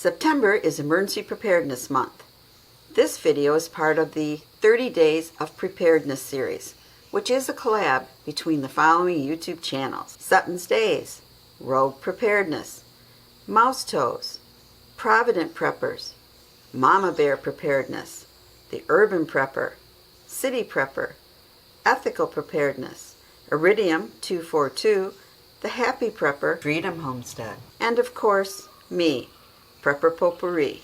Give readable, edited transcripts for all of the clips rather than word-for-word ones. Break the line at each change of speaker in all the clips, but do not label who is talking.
September is Emergency Preparedness Month. This video is part of the 30 Days of Preparedness series, which is a collab between the following YouTube channels: Sutton's Days, Rogue Preparedness, Mouse Toes, Provident Preppers, Mama Bear Preparedness, The Urban Prepper, City Prepper, Ethical Preparedness, Iridium 242, The Happy Prepper, Freedom Homestead, and of course, me, Prepper Potpourri.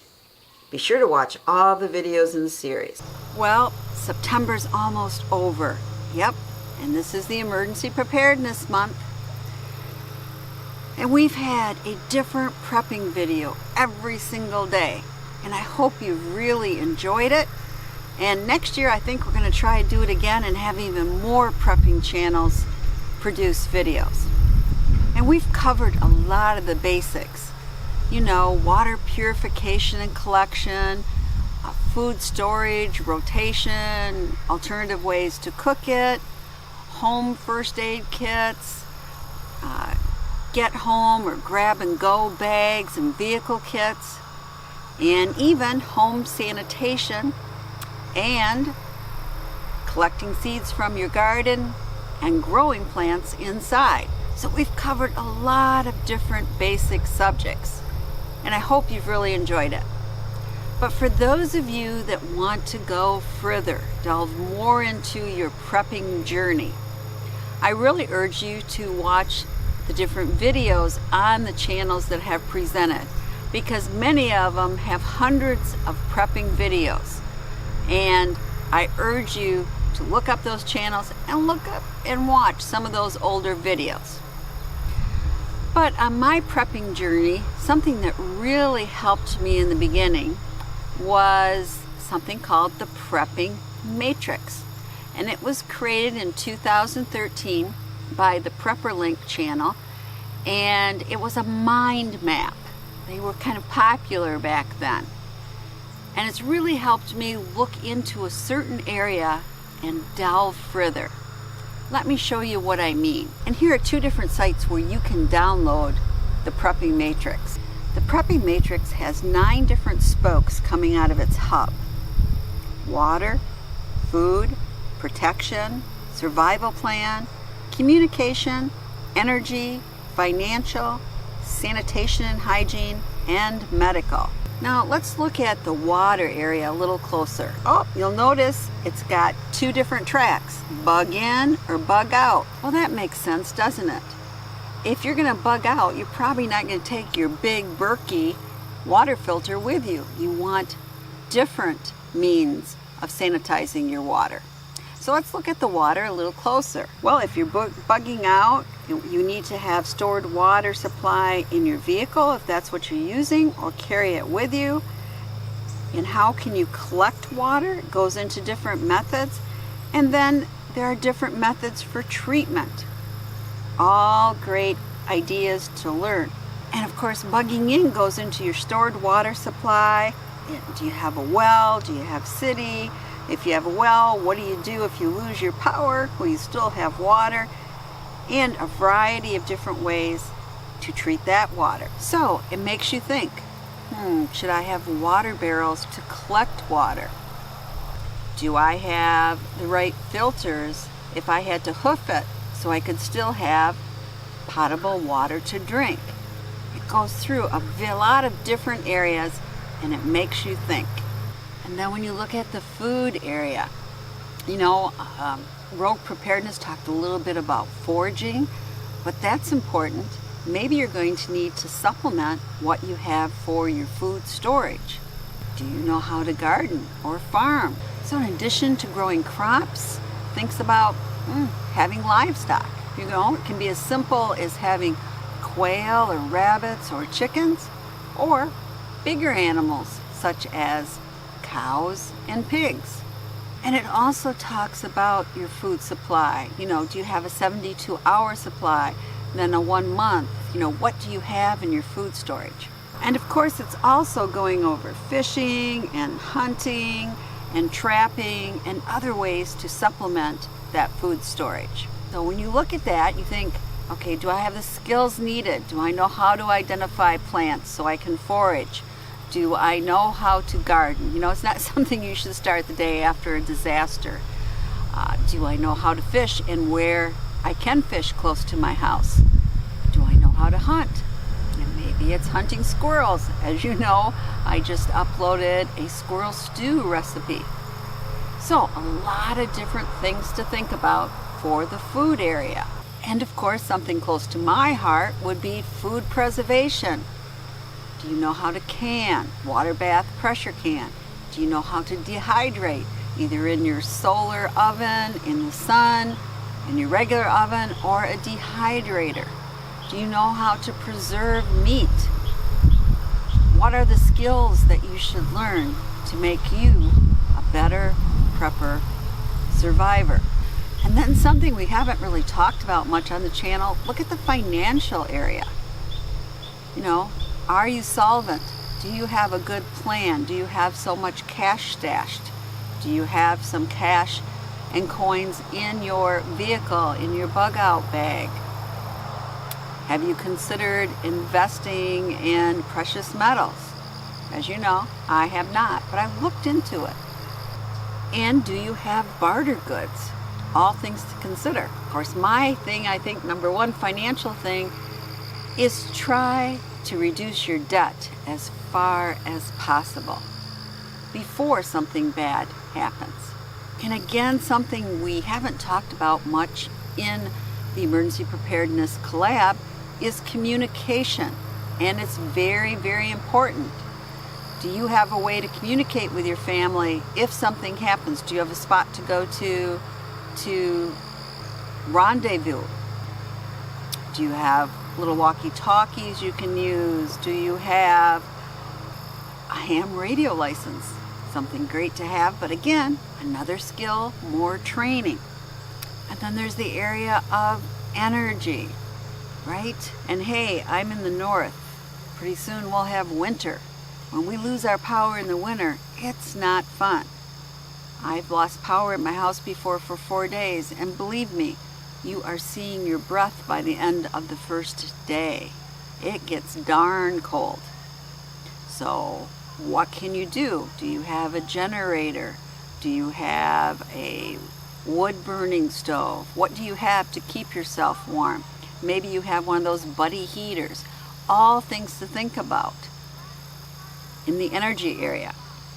Be sure to watch all the videos in the series. Well, September's almost over. Yep, and this is the Emergency Preparedness Month. And we've had a different prepping video every single day. And I hope you've really enjoyed it. And next year I think we're going to try to do it again and have even more prepping channels produce videos. And we've covered a lot of the basics. You know, water purification and collection, food storage, rotation, alternative ways to cook it, home first aid kits, get home or grab and go bags and vehicle kits, and even home sanitation and collecting seeds from your garden and growing plants inside. So we've covered a lot of different basic subjects, and I hope you've really enjoyed it. But for those of you that want to go further, delve more into your prepping journey, I really urge you to watch the different videos on the channels that have presented, because many of them have hundreds of prepping videos. And I urge you to look up those channels and look up and watch some of those older videos. But on my prepping journey, something that really helped me in the beginning was something called the Prepping Matrix. And it was created in 2013 by the Prepper Link channel, and it was a mind map. They were kind of popular back then. And it's really helped me look into a certain area and delve further. Let me show you what I mean. And here are two different sites where you can download the Prepping Matrix. The Prepping Matrix has 9 different spokes coming out of its hub: water, food, protection, survival plan, communication, energy, financial, sanitation and hygiene, and medical. Now let's look at the water area a little closer. Oh, you'll notice it's got 2 different tracks: bug in or bug out. Well, that makes sense, doesn't it? If you're going to bug out, you're probably not going to take your big Berkey water filter with you. You want different means of sanitizing your water. So let's look at the water a little closer. Well, if you're bugging out, you need to have stored water supply in your vehicle if that's what you're using, or carry it with you. And how can you collect water? It goes into different methods. And then there are different methods for treatment. All great ideas to learn. And of course, bugging in goes into your stored water supply. Do you have a well? Do you have city? If you have a well, what do you do if you lose your power? Well, you still have water, and a variety of different ways to treat that water. So it makes you think, should I have water barrels to collect water? Do I have the right filters if I had to hoof it so I could still have potable water to drink? It goes through a lot of different areas, and it makes you think. And then when you look at the food area, you know, Rogue Preparedness talked a little bit about foraging, but that's important. Maybe you're going to need to supplement what you have for your food storage. Do you know how to garden or farm? So in addition to growing crops, think about having livestock. You know, it can be as simple as having quail or rabbits or chickens, or bigger animals such as cows and pigs. And it also talks about your food supply. You know, do you have a 72-hour supply, then a 1 month? You know, what do you have in your food storage? And of course, it's also going over fishing and hunting and trapping and other ways to supplement that food storage. So when you look at that, you think, okay, do I have the skills needed? Do I know how to identify plants so I can forage? Do I know how to garden? You know, it's not something you should start the day after a disaster. Do I know how to fish and where I can fish close to my house? Do I know how to hunt? And maybe it's hunting squirrels. As you know, I just uploaded a squirrel stew recipe. So a lot of different things to think about for the food area. And of course, something close to my heart would be food preservation. Do you know how to can? Water bath pressure can. Do you know how to dehydrate? Either in your solar oven, in the sun, in your regular oven, or a dehydrator. Do you know how to preserve meat? What are the skills that you should learn to make you a better prepper survivor? And then something we haven't really talked about much on the channel, look at the financial area. You know, are you solvent? Do you have a good plan? Do you have so much cash stashed? Do you have some cash and coins in your vehicle, in your bug out bag? Have you considered investing in precious metals? As you know, I have not, but I've looked into it. And do you have barter goods? All things to consider. Of course, my thing, I think, number one financial thing is try to reduce your debt as far as possible before something bad happens. And again, something we haven't talked about much in the Emergency Preparedness Collab is communication. And it's very, very important. Do you have a way to communicate with your family if something happens? Do you have a spot to go to rendezvous? Do you have little walkie-talkies you can use? Do you have a ham radio license? Something great to have, but again, another skill, more training. And then there's the area of energy, right? And hey, I'm in the north. Pretty soon we'll have winter. When we lose our power in the winter, it's not fun. I've lost power at my house before for 4 days, and believe me, you are seeing your breath by the end of the first day. It gets darn cold. So what can you do? Do you have a generator? Do you have a wood burning stove? What do you have to keep yourself warm? Maybe you have one of those buddy heaters. All things to think about in the energy area.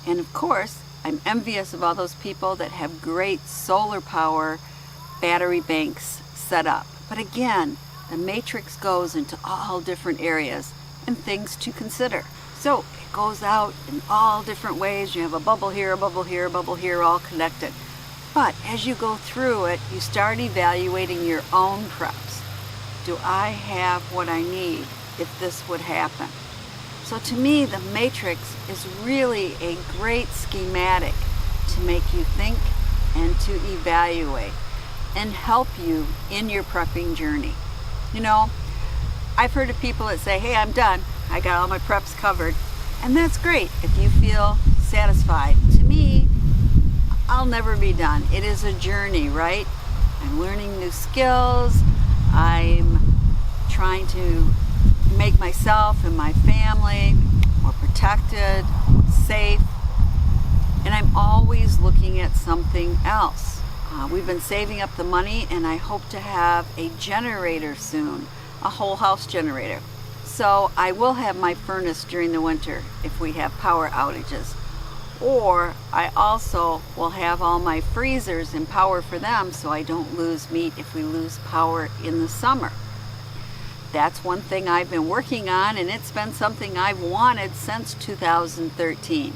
And of course, I'm envious of all those people that have great solar power battery banks set up. But again, the matrix goes into all different areas and things to consider. So it goes out in all different ways. You have a bubble here, a bubble here, a bubble here, all connected. But as you go through it, you start evaluating your own preps. Do I have what I need if this would happen? So to me, the matrix is really a great schematic to make you think and to evaluate and help you in your prepping journey. You know, I've heard of people that say, hey, I'm done. I got all my preps covered. And that's great if you feel satisfied. To me, I'll never be done. It is a journey, right? I'm learning new skills. I'm trying to make myself and my family more protected, safe, and I'm always looking at something else. We've been saving up the money, and I hope to have a generator soon, a whole house generator. So I will have my furnace during the winter if we have power outages. Or I also will have all my freezers and power for them so I don't lose meat if we lose power in the summer. That's one thing I've been working on, and it's been something I've wanted since 2013.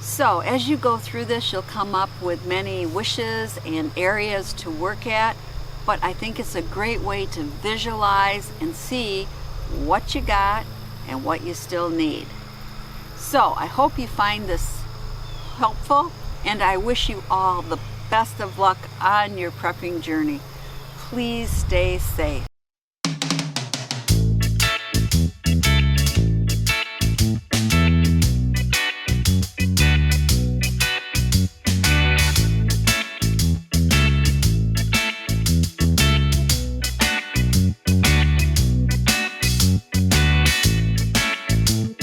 So as you go through this, you'll come up with many wishes and areas to work at, but I think it's a great way to visualize and see what you got and what you still need. So I hope you find this helpful, and I wish you all the best of luck on your prepping journey. Please stay safe.